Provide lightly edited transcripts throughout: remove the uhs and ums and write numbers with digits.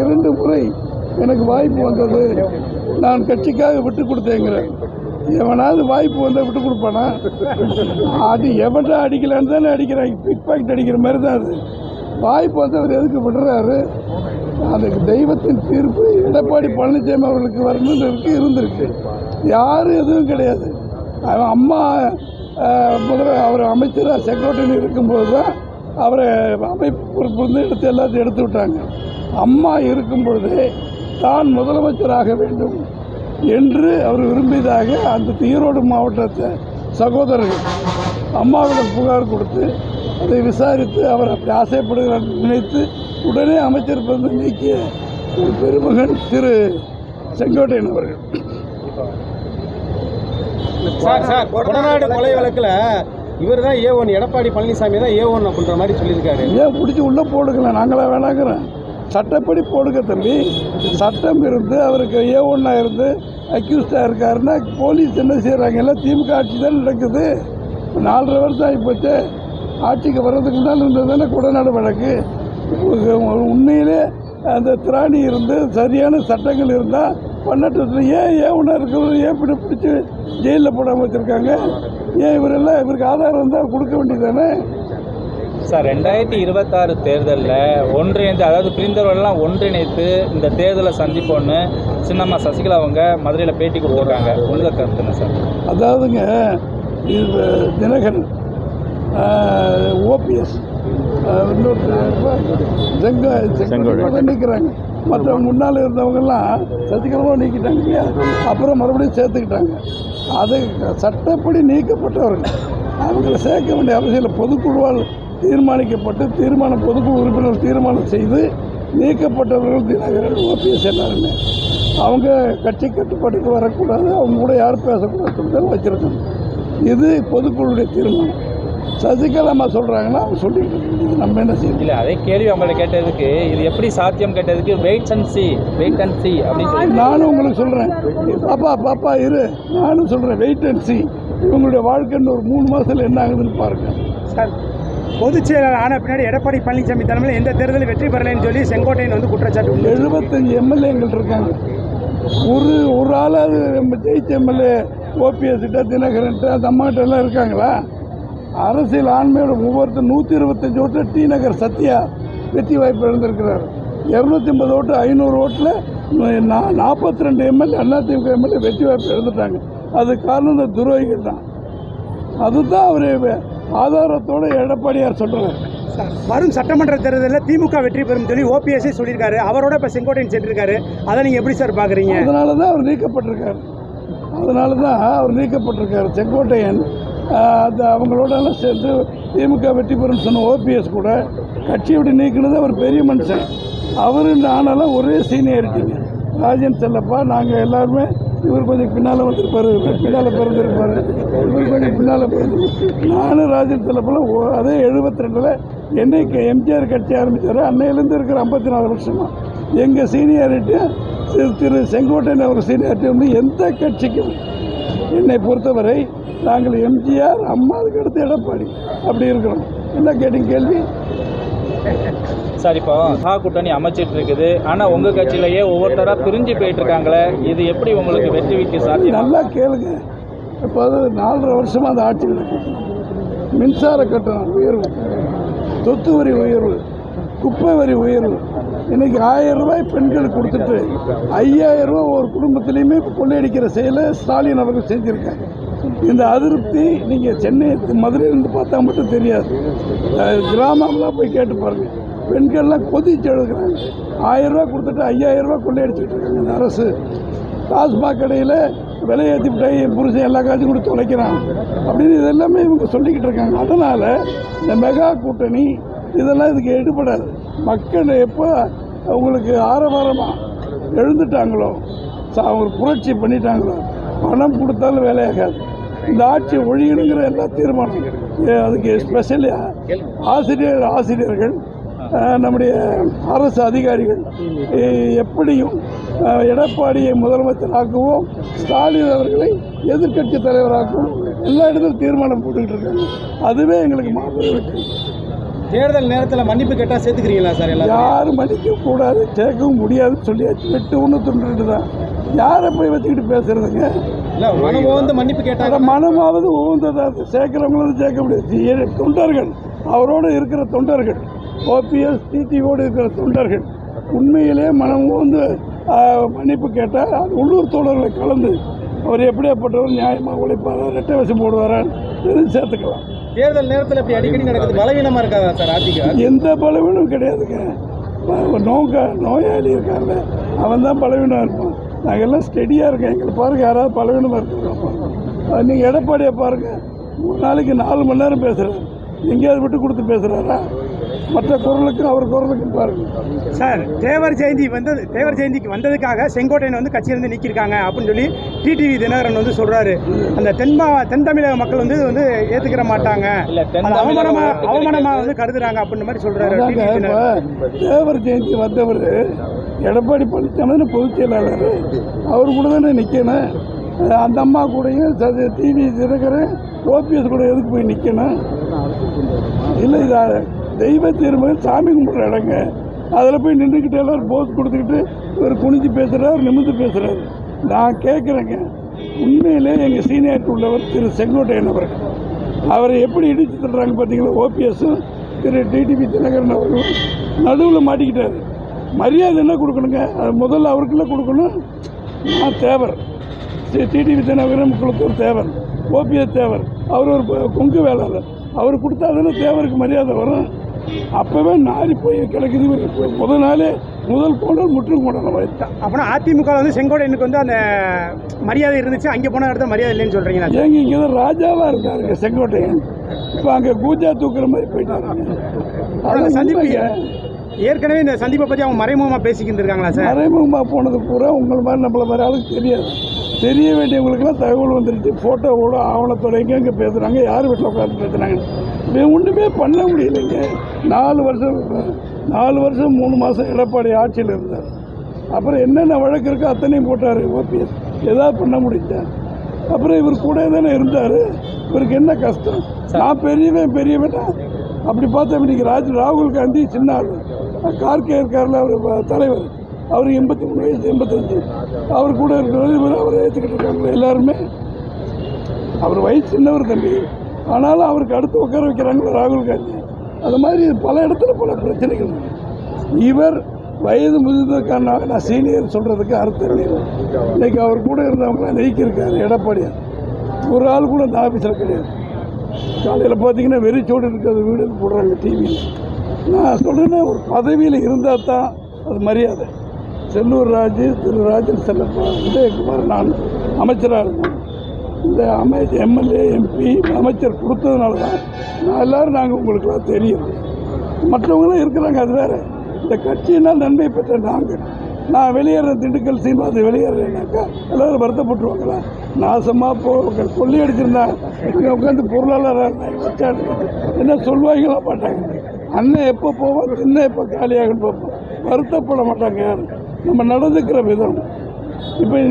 2 முறை எனக்கு வாய்ப்பு வந்தது, நான் கட்சிக்காக விட்டு கொடுத்தேங்கிறேன். எவனாவது வாய்ப்பு வந்தால் விட்டு கொடுப்பானா? அது எவன்டா அடிக்கலான்னு தானே அடிக்கிறாங்க, பிக் பாக்கெட் அடிக்கிற மாதிரி தான் அது. வாய்ப்பு வந்து அவர் எதுக்கு விடுறாரு? அதுக்கு தெய்வத்தின் தீர்ப்பு எடப்பாடி பழனிசாமி அவர்களுக்கு வரணுன்னு இருந்திருக்கு. யாரும் எதுவும் கிடையாது. அம்மா அவர் அமைச்சராக செக்ரட்டரி இருக்கும்போது தான் அவரை அமைப்பு பொறுப்பு எல்லாத்தையும் எடுத்து விட்டாங்க. அம்மா இருக்கும் பொழுதே தான் முதலமைச்சராக வேண்டும் என்று அவர் விரும்பியதாக அந்த ஈரோடு மாவட்டத்தை சகோதரர்கள் அம்மாவிடம் புகார் கொடுத்து அதை விசாரித்து அவர் அப்படி ஆசைப்படுகிறார் நினைத்து உடனே அமைச்சர் பதவி நீக்கிய ஒரு பெருமகன் திரு செங்கோட்டையன் அவர்கள். சார் கொடநாடு கொலை வழக்கில் இவர் தான் A1, எடப்பாடி பழனிசாமி தான் A1 அப்படின்ற மாதிரி சொல்லியிருக்காரு. ஏன் பிடிச்சி உள்ளே போடுக்கல? நாங்களா வேணாங்கிறேன். சட்டப்படி போடுக்க தம்பி. சட்டம் இருந்து அவருக்கு A1 இருந்து அக்யூஸ்டாக இருக்காருன்னா போலீஸ் என்ன செய்கிறாங்க? எல்லாம் திமுக ஆட்சி தான் நடக்குது. 4.5 வருஷம் ஆகிப்போச்சு. ஆட்சிக்கு வர்றதுக்கு முன்னால் இருந்தது தானே கொடநாடு வழக்கு. உண்மையிலே அந்த திராணி இருந்து சரியான சட்டங்கள் இருந்தால் பண்ணட்டு. ஏன் A1 இருக்கிறது ஏன் பிடிச்சி ஜெயிலில் போடாமல் வச்சுருக்காங்க? ஏன் இவருக்கு ஆதாரம் இருந்தால் கொடுக்க வேண்டியதானே? சார் 2026 தேர்தலில் ஒன்றிணைந்து, அதாவது பிரிந்தவர்கள்லாம் ஒன்றிணைத்து இந்த தேர்தலை சந்திப்போன்னு சின்னம்மா சசிகலா அவங்க மதுரையில் பேட்டி கொடுத்துருக்காங்க. உங்கள் கருத்து என்ன சார்? அதாவதுங்க, இது தினகரன், OPS, இன்னொரு நீக்கிறாங்க. மற்ற முன்னால் இருந்தவங்கெல்லாம் சசிகலாவை நீக்கிட்டாங்க இல்லையா? அப்புறம் மறுபடியும் சேர்த்துக்கிட்டாங்க. அது சட்டப்படி நீக்கப்பட்டவர்கள். அவங்களை சேர்க்க வேண்டிய அவசியம் பொதுக்குழுவால் தீர்மானிக்கப்பட்டு பொதுக்குழு உறுப்பினர் தீர்மானம் செய்து நீக்கப்பட்டவர்கள் தினகரன், OPS எல்லாருமே. அவங்க கட்சி கட்டுப்பாட்டுக்கு வரக்கூடாது, அவங்க கூட யாரும் பேசக்கூடாது வச்சிருக்காங்க. இது பொதுக்குழுடைய தீர்மானம். சசிகலா அம்மா சொல்கிறாங்கன்னா அவங்க சொல்லிட்டு இருக்கு. நம்ம என்ன செய்யணும்? இல்லை, அதே கேள்வி அவங்களை கேட்டதுக்கு இது எப்படி சாத்தியம் கேட்டதுக்கு வெயிட் அண்ட் சி அப்படின்னு சொல்லி நானும் உங்களுக்கு சொல்கிறேன். பாப்பா இரு, நானும் சொல்கிறேன் வெயிட் அண்ட் சி. இவங்களுடைய வாழ்க்கைன்னு ஒரு 3 மாதத்தில் என்ன ஆகுதுன்னு பாருங்கள். சார், பொதுச் செயலாளர் ஆன பின்னாடி எடப்பாடி பழனிசாமி தலைமையில் எந்த தேர்தலில் வெற்றி பெறலைன்னு சொல்லி செங்கோட்டையன் வந்து குற்றச்சாட்டு. 75 MLAங்கள் இருக்காங்க. ஒரு ஆளாவது ஜெயிச்ச MLA OPS கிட்ட, தினகரன்ட்ட, அந்த அம்மாட்ட எல்லாம் இருக்காங்களா? அரசியல் ஆண்மையோட ஒவ்வொருத்தர் 125 ஓட்டில் டி நகர் சத்யா வெற்றி வாய்ப்பு இழந்திருக்கிறார். 250 ஓட்டு, 500 ஓட்டில் 42 MLA அதிமுக MLA வெற்றி வாய்ப்பு இழந்துட்டாங்க. அது காரணம் இந்த துரோகிகள் தான். அதுதான் அவர் ஆதாரத்தோட எடப்பாடியார் சொல்கிறார். வரும் சட்டமன்ற தேர்தலில் திமுக வெற்றி பெறும் சொல்லி OPS சொல்லியிருக்காரு. அவரோட இப்போ செங்கோட்டையன் சென்றிருக்காரு. அதை நீங்கள் எப்படி சார் பார்க்குறீங்க? அதனால தான் அவர் நீக்கப்பட்டிருக்காரு. செங்கோட்டையன் அது அவங்களோடலாம் சேர்ந்து திமுக வெற்றி பெறும் சொன்ன OPS கூட கட்சி விட்டு நீக்கினது அவர் பெரிய மனுஷன். அவர் ஆனாலும் ஒரே சீனியாரிட்டிங்க. ராஜன் செல்லப்பா, நாங்கள் எல்லாருமே இவர் கொஞ்சம் பின்னால் பிறந்திருப்பார், இவர் கொஞ்சம் பின்னால் நானும் ராஜன் செல்லப்பெல்லாம் அதே 72 என்னைக்கு எம்ஜிஆர் கட்சி ஆரம்பித்தார் அன்னையிலேருந்து இருக்கிற 54 வருஷமாக எங்கள் சீனியாரிட்டி திரு செங்கோட்டையன் அவர் சீனியாரிட்டி வந்து எந்த கட்சிக்கும் என்னை பொறுத்தவரை நாங்கள் எம்ஜிஆர், அம்மா, அதுக்கு அடுத்து எடப்பாடி அப்படி இருக்கிறோம். என்ன கேட்டீங்க கேள்வி? சார், இப்போ கூட்டணி அமைச்சிட்டு இருக்குது. ஆனால் உங்கள் கட்சியிலேயே ஒவ்வொருத்தராக பிரிஞ்சு போயிட்டு இருக்காங்களே, இது எப்படி உங்களுக்கு வெற்றிக்கு சாத்தியம்? நல்லா கேளுங்க. இப்போ அது 4.5 வருஷமாக அந்த ஆட்சி நடக்குது. மின்சார கட்டணம் உயர்வு, சொத்து வரி உயர்வு, குப்பை வரி உயர்வு. இன்றைக்கி 1000 ரூபாய் பெண்களுக்கு கொடுத்துட்டு 5000 ரூபா ஒரு குடும்பத்திலையுமே கொள்ளையடிக்கிற செயலை ஸ்டாலின் அவர்கள் செஞ்சுருக்காங்க. இந்த அதிருப்தி நீங்கள் சென்னை, மதுரையிலேருந்து பார்த்தா மட்டும் தெரியாது. கிராமம்லாம் போய் கேட்டு பாருங்கள். பெண்கள்லாம் கொதிச்சு எழுதுகிறாங்க. 1000 ரூபா கொடுத்துட்டு 5000 ரூபா கொள்ளையடிச்சிட்டு இருக்காங்க இந்த அரசு. டாஸ்மாக் கடையில் விலையேற்றி விட்டாய், என் புருஷன் எல்லா காட்சியும் கொடுத்து தொலைக்கிறான் அப்படின்னு இதெல்லாமே இவங்க சொல்லிக்கிட்டு இருக்காங்க. அதனால் இந்த மெகா கூட்டணி இதெல்லாம் இதுக்கு எடுபடாது. மக்கள் எப்போ அவங்களுக்கு ஆரவாரமாக எழுந்துட்டாங்களோ, அவங்க புரட்சி பண்ணிட்டாங்களோ, பணம் கொடுத்தாலும் வேலையாகாது. இந்த ஆட்சி ஒழியணுங்கிற எல்லா தீர்மானம். அதுக்கு ஸ்பெஷலாக ஆசிரியர்கள், நம்முடைய அரசு அதிகாரிகள் எப்படியும் எடப்பாடியை முதலமைச்சராக்குவோம், ஸ்டாலின் அவர்களை எதிர்க்கட்சி தலைவராக்குவோம், எல்லா இடத்துலையும் தீர்மானம் போட்டுக்கிட்டு இருக்காங்க. அதுவே எங்களுக்கு மாபெரும் வெற்றி. தேர்தல் நேரத்தில் மன்னிப்பு கேட்டால் சேர்த்துக்கிறீங்களா சார் எல்லாரும்? யாரும் மன்னிக்க கூடாது, கேட்கவும் முடியாதுன்னு சொல்லியாச்சு. 8-1 தான். யாரை போய் வச்சுக்கிட்டு பேசுறதுங்க? இல்லை, மனமோ வந்து மன்னிப்பு கேட்டால் மனமாவது உகந்ததாக சேர்க்கிறவங்களும் சேர்க்க முடியாது. தொண்டர்கள், அவரோடு இருக்கிற தொண்டர்கள், ஓபிஎஸ் டிடிஓடு இருக்கிற தொண்டர்கள் உண்மையிலே மனம் வந்து மன்னிப்பு கேட்டால் அது உள்ளூர் தோழர்களை கலந்து அவர் எப்படியாப்பட்டவர், நியாயமாக உழைப்பாரா, ரெட்டை வசம் போடுவாரான்னு சேர்த்துக்கலாம். தேர்தல் நேரத்தில் இப்படி அடிக்கடி நடக்குது, பலவீனமாக இருக்காதா சார் அதிக? எந்த பலவீனமும் கிடையாதுங்க. நோயாளி இருக்கார்ல, அவன் தான் பலவீனம் இருப்பான். நாங்கள் எல்லாம் ஸ்டெடியாக இருக்கோம். எங்களை பாருங்கள், யாராவது பலவீனமாக இருக்கிறோம். நீங்கள் எடப்பாடியை பாருங்கள், 3 நாளைக்கு 4 மணி நேரம் பேசுகிறார். எங்கேயாவது விட்டு கொடுத்து பேசுகிறாரா? மற்ற குரலுக்கும் அவர் குரலுக்கும் பாருங்கள் சார். தேவர் ஜெயந்திக்கு வந்ததுக்காக செங்கோட்டையன் வந்து கட்சியிலிருந்து நீக்கியிருக்காங்க அப்படின்னு சொல்லி டிடிவி தினகரன் வந்து சொல்கிறாரு. அந்த தென் தமிழக மக்கள் வந்து ஏற்றுக்கிற மாட்டாங்க, அவமானமாக வந்து கருதுறாங்க அப்படின்ற மாதிரி சொல்கிறாரு. இப்போ தேவர் ஜெயந்தி வந்தவர் எடப்பாடி பழனிசாமி பொதுச் செயலாளர், அவர் கூட தானே நிற்கணும். அந்த அம்மா கூடயும் டிவி தினகரன் ஓபிஎஸ் கூட எதுக்கு போய் நிற்கணும்? இல்லை, இது தெய்வ திருமணம் சாமி கும்பிட்ற இடங்க. அதில் போய் நின்றுக்கிட்டு எல்லோரும் போஸ் கொடுத்துக்கிட்டு இவர் குனிஞ்சு பேசுகிறார், நிமிர்ந்து பேசுகிறார். நான் கேட்குறேங்க, உண்மையிலே எங்கள் சீனியாரிட்டி உள்ளவர் திரு செங்கோட்டையன் அவர்கள், அவரை எப்படி இடித்து தள்ளுறாங்க பார்த்தீங்களா? ஓபிஎஸும் திரு டிடிவி தினகரன் அவர்களும் நடுவில் மாட்டிக்கிட்டார். மரியாதை என்ன கொடுக்கணுங்க? அது முதல்ல அவருக்குள்ளே கொடுக்கணும். நான் தேவர், டிடிவி தினகரன் குளத்தூர் தேவர், ஓபிஎஸ் தேவர், அவர் ஒரு கொங்கு வேளாளர். அவர் கொடுத்தா தானே தேவருக்கு மரியாதை வரும். அப்போவே நாரி போய் கிடைக்குது. முதல் கோணல் முற்றும் கோணல் வைத்தான். அப்படின்னா அதிமுக வந்து செங்கோட்டையனுக்கு வந்து அந்த மரியாதை இருந்துச்சு, அங்கே போன இடத்துல மரியாதை இல்லைன்னு சொல்கிறீங்களா? ஏங்க, இங்கே தான் ராஜாவாக இருக்காருங்க செங்கோட்டையன். இப்போ அங்கே கூஜா தூக்குற மாதிரி போயிட்டாங்க. அவங்க சந்திப்பு ஏற்கனவே இந்த சந்திப்பை பற்றி அவங்க மறைமுகமாக பேசிக்கிட்டு இருக்காங்களா சார்? மறைமுகமாக போனது பூரா உங்களை மாதிரி நம்மள மாதிரி ஆளுக்கு தெரியாது. தெரிய வேண்டியவங்களுக்குலாம் தகவல் வந்துருச்சு. ஃபோட்டோவோட ஆவணத்தோட எங்கெங்கே பேசுகிறாங்க, யார் வீட்டில் உட்காந்து பேசுகிறாங்க. ஒன்றுமே பண்ண முடியலைங்க. 4 வருஷம் 3 மாதம் எடப்பாடி ஆட்சியில் இருந்தார். அப்புறம் என்னென்ன வழக்கு இருக்கோ அத்தனையும் போட்டார் ஓபிஎஸ். எதாவது பண்ண முடிஞ்சா? அப்புறம் இவர் கூட தானே இருந்தார். இவருக்கு என்ன கஷ்டம்? நான் பெரியவன் அப்படி பார்த்தா இன்னைக்கு ராகுல் காந்தி சின்ன ஆள், கார்கே இருக்கார்ல அவர் தலைவர், அவர் 83 வயசு 85, அவர் கூட இருக்கிற அவரை ஏற்றுக்கிட்டு இருக்காங்க எல்லாருமே. அவர் வயசு சின்னவர் தம்பி, ஆனாலும் அவருக்கு அடுத்து உட்கார வைக்கிறாங்களா ராகுல் காந்தி. அது மாதிரி பல இடத்துல பல பிரச்சனைகள். இவர் வயது முதிர்ந்ததுக்கான நான் சீனியர் சொல்கிறதுக்கு அர்த்தம் இல்லை. இன்னைக்கு அவர் கூட இருந்தவங்களாம் நீக்கியிருக்காரு எடப்பாடியார். ஒரு ஆள் கூட இந்த ஆஃபீஸில் கிடையாது. காலையில் பார்த்தீங்கன்னா வெறிச்சோடு இருக்கிறது வீடு போடுறாங்க டிவியில். நான் சொல்கிறேன்னா, ஒரு பதவியில் இருந்தால் தான் அது மரியாதை. செல்லூர் ராஜு, திரு ராஜன் செல்லப்பா, உதயகுமார், நான் அமைச்சராக இருந்தேன். இந்த எம்எல்ஏ எம்பி அமைச்சர் கொடுத்ததுனால தான் நாங்கள் உங்களுக்குலாம் தெரியும். மற்றவங்களும் இருக்கிறாங்க, அது வேறு. இந்த கட்சியினால் நன்மை பெற்ற நான் வெளியேற திண்டுக்கல் சீமாது வெளியேறேன்னாக்கா எல்லோரும் வருத்தப்பட்டுருவாங்களா? நாசமாக கொள்ளையடிச்சிருந்தா இங்கே உட்காந்து பொருளாளராக வச்சாடு என்ன சொல்லுவாங்களா? மாட்டாங்க. அண்ணன் எப்போ போவோம், சின்ன எப்போ காலியாகன்னு பார்ப்போம். வருத்தப்பட மாட்டாங்க யாரும். நம்ம நடந்துக்கிற விதம்.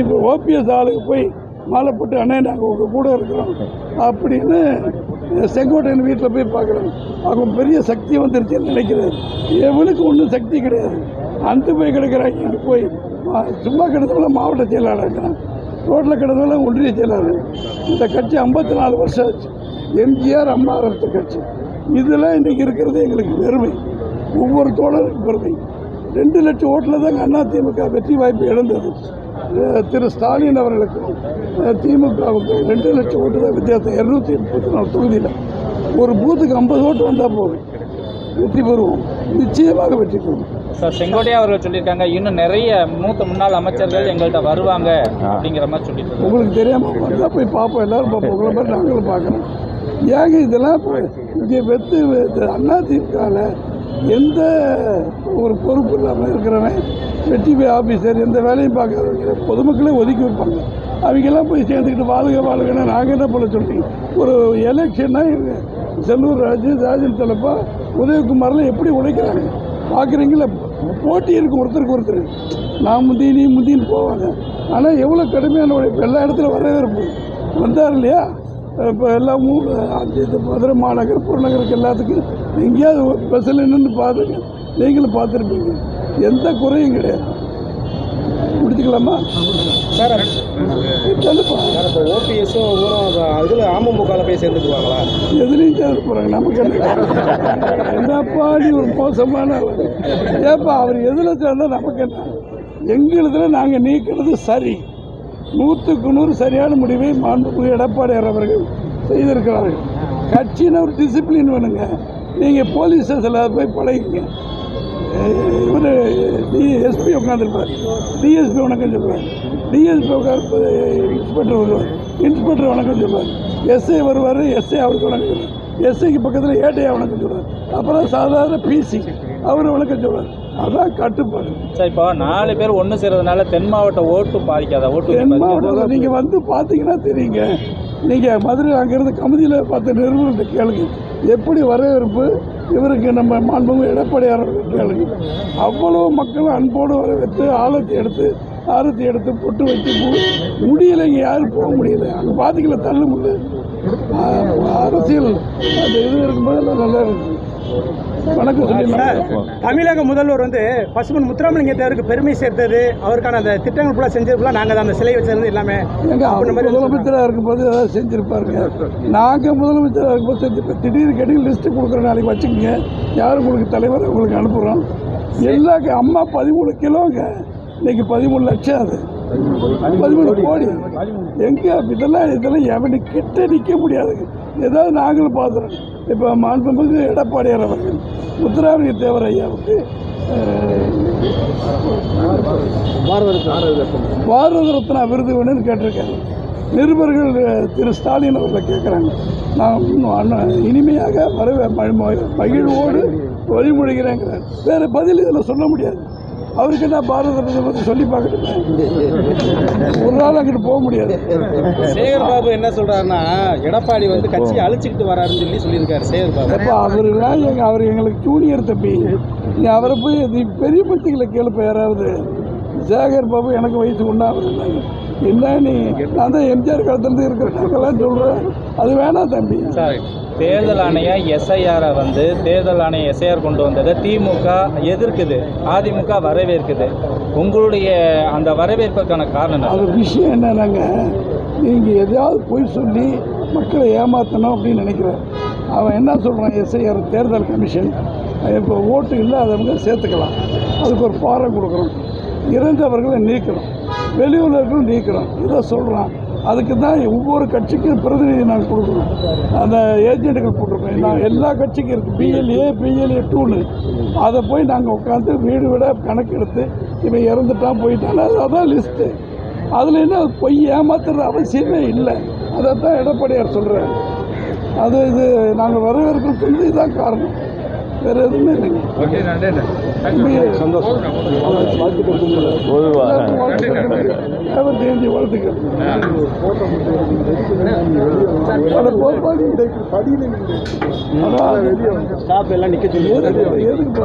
இப்போ ஓபிஎஸ் ஆளுக்கு போய் மாலை போட்டு அண்ணே நாங்கள் உங்கள் கூட இருக்கிறோம் அப்படின்னு செங்கோட்டையன் வீட்டில் போய் பார்க்குறாங்க. அவங்க பெரிய சக்தி வந்துருச்சுன்னு நினைக்கிறாரு. எவனுக்கு ஒன்றும் சக்தி கிடையாது. அந்த போய் கிடக்கிறாங்க. இங்கே போய் சும்மா கிடந்தவங்கள மாவட்ட செயலாளர் இருக்கிறாங்க, ரோட்டில் கிடந்தவங்கள ஒன்றிய செயலாளர். இந்த கட்சி 54 வருஷம் ஆச்சு. எம்ஜிஆர் அம்மா ஆரம்பித்த கட்சி. இதில் இன்றைக்கி இருக்கிறது எங்களுக்கு பெருமை, ஒவ்வொரு தோழருக்கும் பெருமை. 2 லட்சம் ஓட்டில் தாங்க அதிமுக வெற்றி வாய்ப்பு இழந்தது. திரு ஸ்டாலின் அவர்களுக்கும் திமுகவுக்கு 2 லட்சம் ஓட்டு தான் வித்தியாசம். 234 தொகுதியில் ஒரு பூத்துக்கு 50 ஓட்டு வந்தால் போதும், வெற்றி பெறுவோம். நிச்சயமாக வெற்றி பெறுவோம். சார், செங்கோட்டையா அவர்கள் சொல்லியிருக்காங்க, இன்னும் நிறைய மூத்த முன்னாள் அமைச்சர்கள் எங்கள்கிட்ட வருவாங்க அப்படிங்கிற மாதிரி சொல்லிட்டு. உங்களுக்கு தெரியாமல் வந்தால் போய் பார்ப்போம், எல்லோரும் பார்ப்போம். உங்களை மாதிரி நாங்களும் பார்க்குறோம். ஏங்க இதெல்லாம் இங்கே அதிமுகவில் எந்த ஒரு பொறுப்பு இல்லாமல் இருக்கிறவன் வெற்றி ஆஃபீஸர் எந்த வேலையும் பார்க்காதவங்க பொதுமக்களே ஒதுக்கி வைப்பாங்க. அவங்கெல்லாம் போய் சேர்ந்துக்கிட்டு வாழ்கன்னா நாங்கள் என்ன பண்ண சொல்கிறீங்க? ஒரு எலெக்ஷன்னா செல்லூர் ராஜு, ராஜன் செல்லப்பா, உதயகுமார்லாம் எப்படி உழைக்கிறாங்க பார்க்குறீங்களா? போட்டி இருக்கும் ஒருத்தருக்கு ஒருத்தர். நான் முந்தி நீ முந்தின்னு போவாங்க. ஆனால் எவ்வளோ கடுமையான உழைப்பு. எல்லா இடத்துல வரவேற்பு. வந்தார் இல்லையா? இப்போ எல்லாம் மதுரை மாநகர் புறநகருக்கு எல்லாத்துக்கும் எங்கேயாவது பஸ்ஸில் நின்று பார்த்துங்க, நீங்களும் பார்த்துருப்பீங்க. எந்த குறையும் கிடையாது. முடிச்சுக்கலாமா சார்? சொல்லுப்பா. இப்போ ஓபிஎஸும் இதில் அமமுகவில் போய் சேர்ந்துக்குவாங்களா? எதுலையும் சேர்ந்து போகிறாங்க. நமக்கு என்னப்பா நீ ஒரு மோசமான ஆளு. ஏப்பா அவர் எதில் சேர்ந்தால் நமக்கு என்ன? எங்களுதுல நாங்கள் நீக்கிறது சரி. 100க்கு 100 சரியான முடிவை மாண்புமிகு எடப்பாடியார் அவர்கள் செய்திருக்கிறார்கள். கட்சின்னு ஒரு டிசிப்ளின் வேணுங்க. நீங்கள் போலீஸ் ஸ்டேஷனில் போய் பழகிங்க. இவர் எஸ்பி உட்காந்துருப்பார், டிஎஸ்பி வணக்கம் சொல்லுவார், டிஎஸ்பி உட்காந்து இன்ஸ்பெக்டர் வருவார், இன்ஸ்பெக்டர் வணக்கம் சொல்லுவார், எஸ்ஐ வருவார், எஸ்ஐ அவருக்கு வணக்கம் சொல்லுவார், எஸ்ஐக்கு பக்கத்தில் ஏட்டையா வணக்கம் சொல்லுவார், அப்புறம் சாதாரண பிசி அவர் வணக்கம் சொல்லுவார். அதான் கட்டுப்பாடு. சார் இப்போ 4 பேர் ஒன்று சேர்றதுனால தென் மாவட்ட ஓட்டு பாதிக்காதா? தென் மாவட்டத்தில் நீங்கள் வந்து பார்த்தீங்கன்னா தெரியுங்க. நீங்கள் மதுரை அங்கேருந்து கமிதியில் பார்த்த நிறுவனத்தை கேளுங்க, எப்படி வரவேற்பு இவருக்கு நம்ம மாண்புமிகு எடப்பாடியார் கேளுங்க. அவ்வளோ மக்கள் அன்போடு வரவேற்று ஆரத்தி எடுத்து பொட்டு வச்சு முடியலைங்க. யாரும் போக முடியல. அங்கே பார்த்தீங்களா தள்ளு முடியல. அரசியல் அந்த இது இருக்கும்போது நல்லா இருந்துச்சு. வணக்கம் சொல்லி தமிழக முதல்வர் வந்து பசுமன் முத்துராமலிங்க தேவருக்கு பெருமை சேர்த்தது, அவருக்கான அந்த திட்டங்கள் ஃபுல்லாக செஞ்சதுக்குலாம் நாங்கள் தான் அந்த சிலை வச்சிருந்து எல்லாமே முதலமைச்சராக இருக்கும்போது ஏதாவது செஞ்சுருப்பாருங்க. நாங்கள் முதலமைச்சராக இருக்கும்போது செஞ்சுருப்போம். திடீர்னு கேட்டு லிஸ்ட்டு கொடுக்குற நாளைக்கு வச்சுக்கோங்க, யார் உங்களுக்கு தலைவர் உங்களுக்கு அனுப்புகிறோம். எல்லா அம்மா 13 கிலோங்க, இன்னைக்கு 13 லட்சம். அது 13 கோடி. எங்கே இதெல்லாம் எவனு கிட்ட நிற்க முடியாதுங்க. ஏதாவது நாங்களும் பார்த்துறோம். இப்போ மாண்புமிகு எடப்பாடியார் அவர்கள் முத்துராமலிங்க தேவர் ஐயாவுக்கு பாரத ரத்னா விருது வேணும்னு கேட்டிருக்காங்க. நிருபர்கள் திரு ஸ்டாலின் அவர்களை கேட்குறாங்க. நான் இனிமையாக மகிழ்வோடு வழிமொழிகிறேங்கிறார். வேறு பதில் இதில் சொல்ல முடியாது. அவருக்கு என்ன பாரத ரத்னா பற்றி சொல்லி பார்க்கணும். ஒரு நாள் அங்கிட்டு போக முடியாது. சேகர் பாபு என்ன சொல்றாருன்னா, எடப்பாடி வந்து கட்சியை அழிச்சுக்கிட்டு வராருன்னு சொல்லியிருக்காரு சேகர் பாபு. அப்போ அவருலாம் அவர் எங்களுக்கு ஜூனியர் தம்பி. நீ அவரை போய் நீ பெரிய பத்திகளை கேளுப்ப. யாராவது சேகர் பாபு எனக்கு வயசு ஒன்றாவது என்ன நீ நான் தான் எம்ஜிஆர் காலத்துலேருந்து இருக்கிறேன் சொல்கிறேன். அது வேணாம் தம்பி. தேர்தல் ஆணையம் எஸ்ஐஆரை வந்து தேர்தல் ஆணையம் எஸ்ஐஆர் கொண்டு வந்ததை திமுக எதிர்க்குது, அதிமுக வரவேற்குது. உங்களுடைய அந்த வரவேற்புக்கான காரணம் அது விஷயம் என்னன்னாங்க, நீங்கள் எதையாவது போய் சொல்லி மக்களை ஏமாற்றணும் அப்படின்னு நினைக்கிறேன். அவன் என்ன சொல்கிறான், எஸ்ஐஆர் தேர்தல் கமிஷன் இப்போ ஓட்டு இல்லாதவங்க சேர்த்துக்கலாம், அதுக்கு ஒரு ஃபாரம் கொடுக்குறோம், இறந்தவர்களை நீக்கிறோம், வெளியூர்களும் நீக்கிறோம், இதை சொல்கிறான். அதுக்கு தான் ஒவ்வொரு கட்சிக்கும் பிரதிநிதி நாங்கள் கொடுக்குறோம். அந்த ஏஜென்ட்டுகள் போட்டிருக்கோம். நான் எல்லா கட்சிக்கும் இருக்குது பிஎல்ஏ 2ன்னு. அதை போய் நாங்கள் உட்காந்து வீடு விட கணக்கு எடுத்து இவன் இறந்துட்டான் போயிட்டான், அதான் லிஸ்ட்டு. அதில் என்ன பொய் ஏமாத்துற அவசியமே இல்லை. அதை தான் எடப்பாடியார் சொல்கிறார். அது இது நாங்கள் வரவேற்கும் சொல்லி தான் காரணம், வேறு எதுவுமே இல்லைங்க. சந்தோஷம். ஜெயந்தி வாழ்த்துக்கள். எல்லாம் நிக்க சொல்லி எதுக்கு